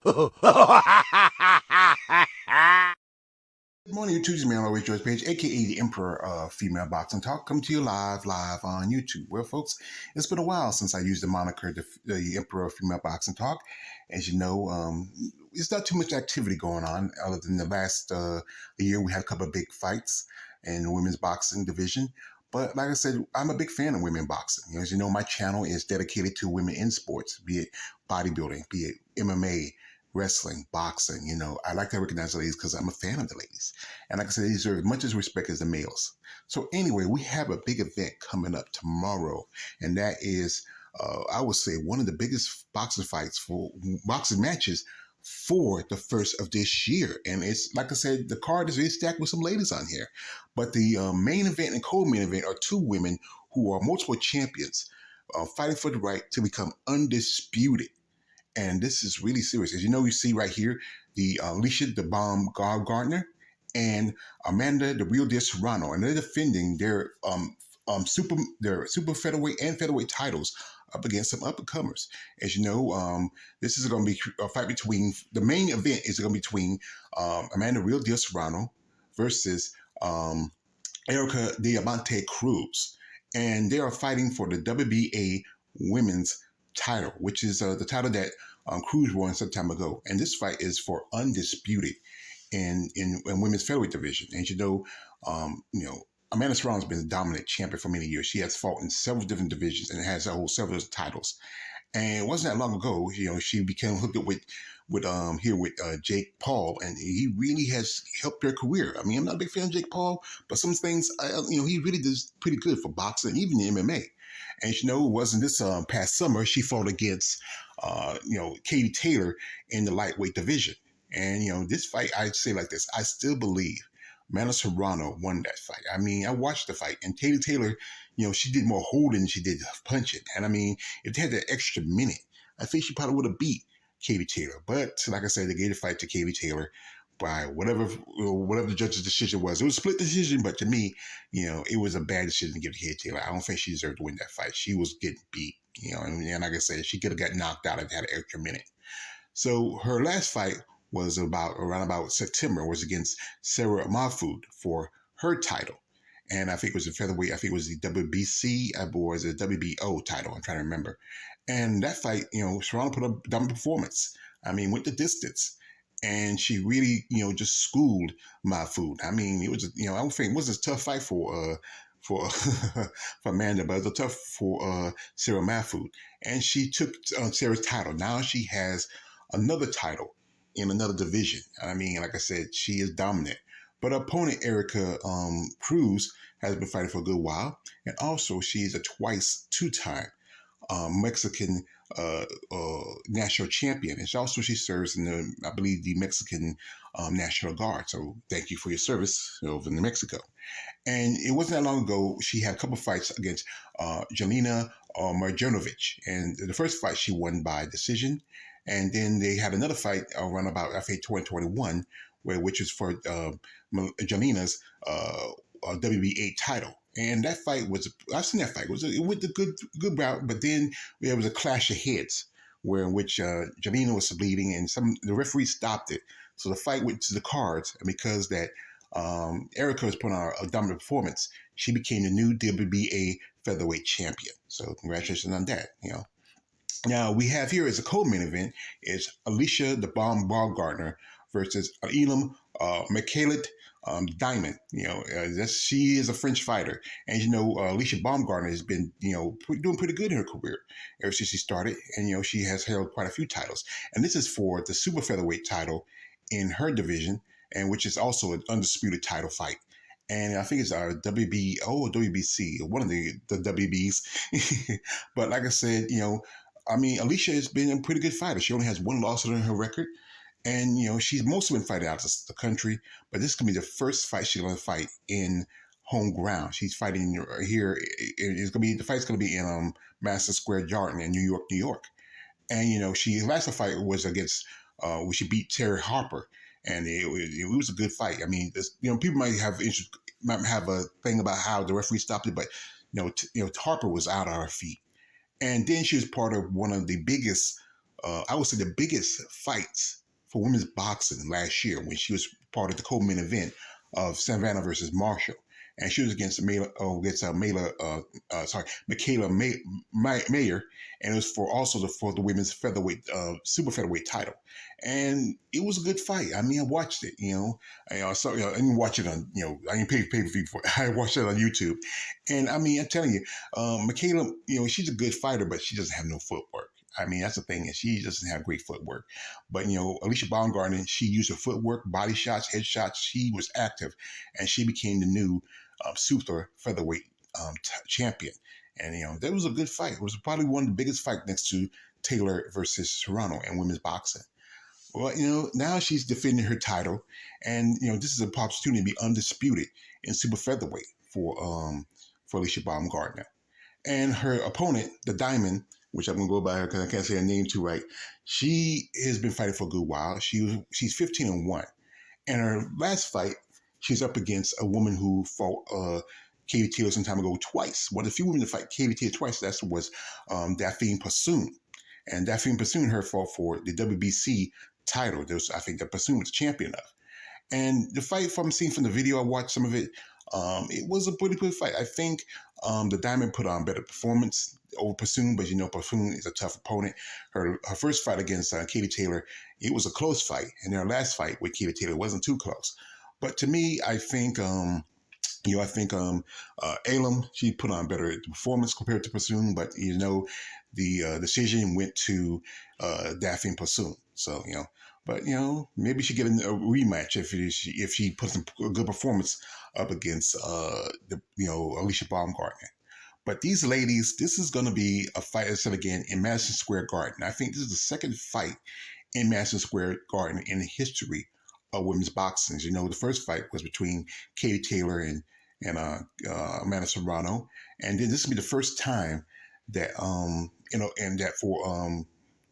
Good morning, YouTube. It's me, I'm always George Page, aka the Emperor of Female Boxing Talk, come to you live on YouTube. Well, folks, it's been a while since I used the moniker the Emperor of Female Boxing Talk. As you know, there's not too much activity going on other than the last year we had a couple of big fights in the women's boxing division. But like I said, I'm a big fan of women boxing. As you know, my channel is dedicated to women in sports, be it bodybuilding, be it MMA, wrestling, boxing. I like to recognize the ladies because I'm a fan of the ladies. And like I said, they deserve as much as respect as the males. So anyway, we have a big event coming up tomorrow, and that is, I would say, one of the biggest boxing matches for the first of this year. And it's, like I said, the card is very stacked with some ladies on here. But the main event and co-main event are two women who are multiple champions fighting for the right to become undisputed. And this is really serious. As you know, you see right here, the Alicia the Bomb Gardner and Amanda the Real Deal Serrano, and they're defending their super featherweight and featherweight titles up against some up and comers. As you know, this is going to be a fight between, the main event is going to be between Amanda Real Deal Serrano versus Erica Diamante Cruz, and they are fighting for the WBA Women's title, which is the title that Cruz won some time ago. And this fight is for undisputed in women's featherweight division. And Amanda Serrano has been a dominant champion for many years. She has fought in several different divisions and has several titles. And it wasn't that long ago, she became hooked up with Jake Paul, and he really has helped her career. I mean, I'm not a big fan of Jake Paul, but some things, he really does pretty good for boxing, even the MMA. And it wasn't this past summer she fought against, Katie Taylor in the lightweight division. And this fight, I'd say like this: I still believe Amanda Serrano won that fight. I mean, I watched the fight, and Katie Taylor, she did more holding than she did punching. And I mean, if they had that extra minute, I think she probably would have beat Katie Taylor. But like I said, they gave the fight to Katie Taylor by whatever the judge's decision was. It was a split decision, but to me, it was a bad decision to give to Katie Taylor. I don't think she deserved to win that fight. She was getting beat, and like I said, she could have got knocked out if they had an extra minute. So her last fight was around about September, was against Sarah Mahfoud for her title. And I think it was a featherweight. I think it was the WBC or was it WBO title. I'm trying to remember. And that fight, Serrano put up a dominant performance. I mean, went the distance. And she really, just schooled Mahfoud. I mean, it was, I don't think it was a tough fight for for Amanda, but it was a tough for Sarah Mahfoud. And she took Sarah's title. Now she has another title in another division. I mean, like I said, she is dominant. But her opponent, Erica Cruz, has been fighting for a good while. And also, she is a two-time Mexican national champion. And she serves in I believe, the Mexican National Guard. So thank you for your service over in Mexico. And it wasn't that long ago, she had a couple fights against Jelena Marjanovic. And the first fight she won by decision. And then they had another fight around about, I think, 2021, which is for Jelena's WBA title. And that fight I've seen that fight. It went a good route, but then there was a clash of heads in which Jelena was bleeding, and the referee stopped it. So the fight went to the cards, and because that Erica was putting on a dominant performance, she became the new WBA featherweight champion. So congratulations on that. Now we have here as a co-main event is Alicia the Bomb Gardner versus Elam Michaelit Diamond. She is a French fighter, and Alicia Baumgartner has been doing pretty good in her career ever since she started, and she has held quite a few titles. And this is for the super featherweight title in her division, and which is also an undisputed title fight. And I think it's our WBO or WBC, one of the WBs. But like I said, Alicia has been a pretty good fighter. She only has one loss on her record. And, she's mostly been fighting out of the country, but this could be the first fight she's going to fight in home ground. She's fighting here. The fight's going to be in Madison Square Garden in New York. And, she last fight was against, she beat Terry Harper. And it was a good fight. I mean, people might have a thing about how the referee stopped it, but, Harper was out on her feet. And then she was part of one of the biggest I would say the biggest fights for women's boxing last year when she was part of the co-main event of Savannah versus Marshall. And she was against Michaela Mayer, and it was for also for the women's featherweight, super featherweight title. And it was a good fight. I mean, I watched it. I didn't watch it on, I didn't pay per view for it. I watched it on YouTube, and I mean, I'm telling you, Michaela, she's a good fighter, but she doesn't have no footwork. I mean, that's the thing, is she doesn't have great footwork. But, Alicia Baumgartner, she used her footwork, body shots, head shots. She was active, and she became the new super featherweight champion. And, that was a good fight. It was probably one of the biggest fights next to Taylor versus Serrano in women's boxing. Well, now she's defending her title, and, this is an opportunity to be undisputed in super featherweight for Alicia Baumgartner. And her opponent, the Diamond, which I'm going to go by her because I can't say her name too right, she has been fighting for a good while. She's 15-1. And her last fight, she's up against a woman who fought Katie Taylor some time ago twice. One of the few women to fight Katie Taylor twice, that was Daphne Passoon. And Daphne Passoon, her fought for the WBC title. I think that Passoon was champion of. And the fight, from seeing from the video, I watched some of it, it was a pretty good fight. I think the Diamond put on better performance over Passoon, but Passoon is a tough opponent. Her first fight against Katie Taylor, it was a close fight, and her last fight with Katie Taylor wasn't too close. But to me, I think Elam, she put on better performance compared to Passoon, but the decision went to Daphne Passoon. So but maybe she get a rematch if she puts a good performance up against Alicia Baumgartner. But these ladies, this is going to be a fight, I said again, in Madison Square Garden. I think this is the second fight in Madison Square Garden in the history of women's boxing. The first fight was between Katie Taylor and Amanda Serrano, and then this will be the first time that and that for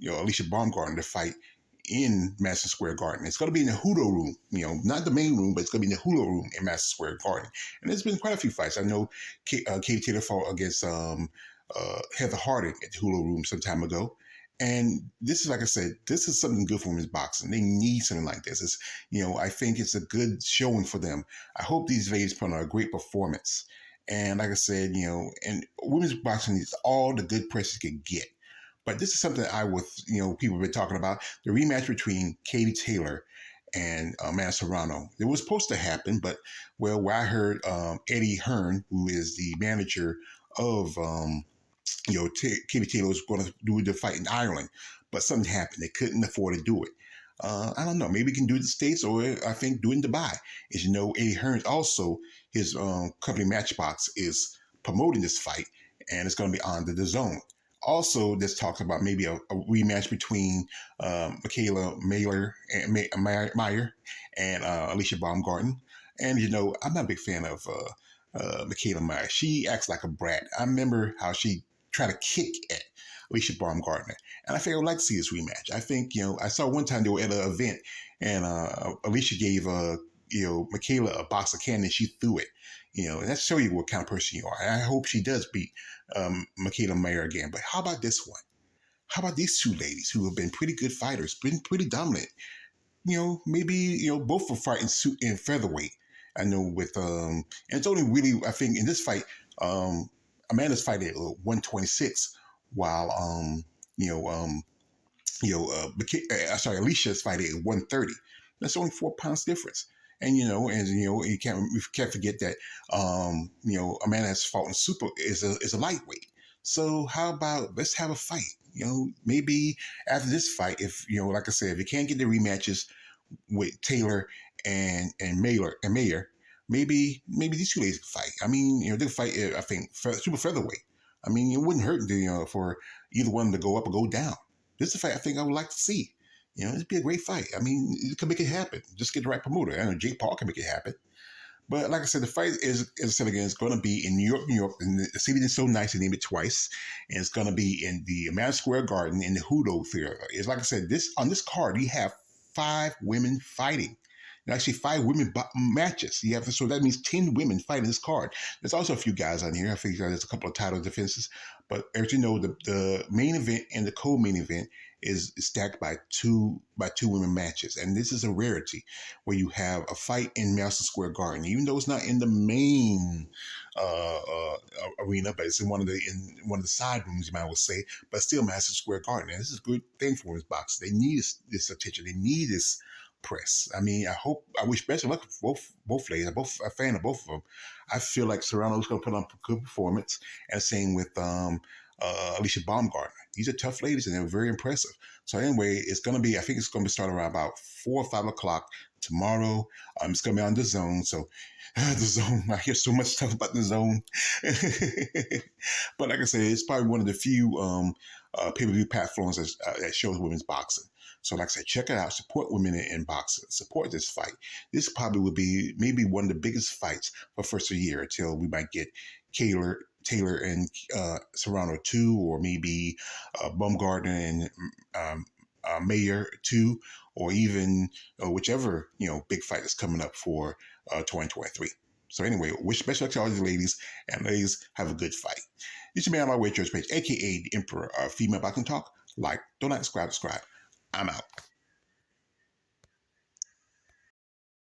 Alicia Baumgartner to fight in Madison Square Garden. It's going to be in the Hulu room, not the main room, but it's going to be in the Hulu room in Madison Square Garden. And there's been quite a few fights. I know Katie Taylor fought against Heather Harding at the Hulu room some time ago. And this is, like I said, this is something good for women's boxing. They need something like this. It's, I think it's a good showing for them. I hope these ladies put on a great performance. And like I said, and women's boxing needs all the good press it can get. But this is something people have been talking about, the rematch between Katie Taylor and Amanda Serrano. It was supposed to happen, but, where I heard Eddie Hearn, who is the manager of Katie Taylor, was going to do the fight in Ireland, but something happened. They couldn't afford to do it. I don't know. Maybe we can do it in the States, or I think do it in Dubai. As you know, Eddie Hearn also, his company Matchbox is promoting this fight, and it's going to be on the DAZN. Also, there's talks about maybe a rematch between Michaela Mayer and Alicia Baumgartner. And, I'm not a big fan of Michaela Mayer. She acts like a brat. I remember how she tried to kick at Alicia Baumgartner. And I think I would like to see this rematch. I think, I saw one time they were at an event, and Alicia gave Michaela a box of candy, and she threw it. And that shows you what kind of person you are. And I hope she does beat Michaela Mayer again. But how about this one? How about these two ladies who have been pretty good fighters, been pretty dominant? Maybe, both were fighting in featherweight. I know and it's only really, I think in this fight, Amanda's fighting at 126, while Alicia's fighting at 130. That's only 4 pounds difference. And you can't forget that Amanda has fought in super is a lightweight. So how about let's have a fight? Maybe after this fight, if like I said, if you can't get the rematches with Taylor and Mayer, maybe these two ladies can fight. I mean, they fight. I think super featherweight. I mean, it wouldn't hurt for either one to go up or go down. This is a fight I think I would like to see. It'd be a great fight. I mean, you can make it happen. Just get the right promoter. I know Jake Paul can make it happen. But like I said, the fight is, as I said again, it's going to be in New York, New York. And the city is so nice, they named it twice. And it's going to be in the Madison Square Garden in the Hulu Theater. It's like I said, on this card, you have 5 women fighting. And actually 5 women matches. So that means 10 women fighting this card. There's also a few guys on here. I think there's a couple of title defenses. But as you know, the main event and the co-main event is stacked by two women matches, and this is a rarity where you have a fight in Madison Square Garden, even though it's not in the main arena, but it's in one of the side rooms, you might well say, but still Madison Square Garden. And this is a good thing for women's boxing. They need this attention. They need this press. I mean, I wish best of luck for both ladies. I'm both a fan of both of them. I feel like Serrano's going to put on a good performance, and same with Alicia Baumgartner. These are tough ladies, and they're very impressive. So anyway, I think it's going to be starting around about 4 or 5 o'clock tomorrow. It's going to be on the Zone. So the Zone, I hear so much stuff about the Zone. But like I said, it's probably one of the few pay-per-view platforms that shows women's boxing. So like I said, check it out. Support women in boxing. Support this fight. This probably would be maybe one of the biggest fights for first of the year until we might get Taylor and Serrano 2, or maybe Baumgartner and Mayer 2, or even whichever big fight is coming up for 2023. So anyway, wish special luck to all these ladies, and ladies, have a good fight. This is me on my way church page, aka the Emperor of Female Boxing Talk. Like, don't like, subscribe. I'm out.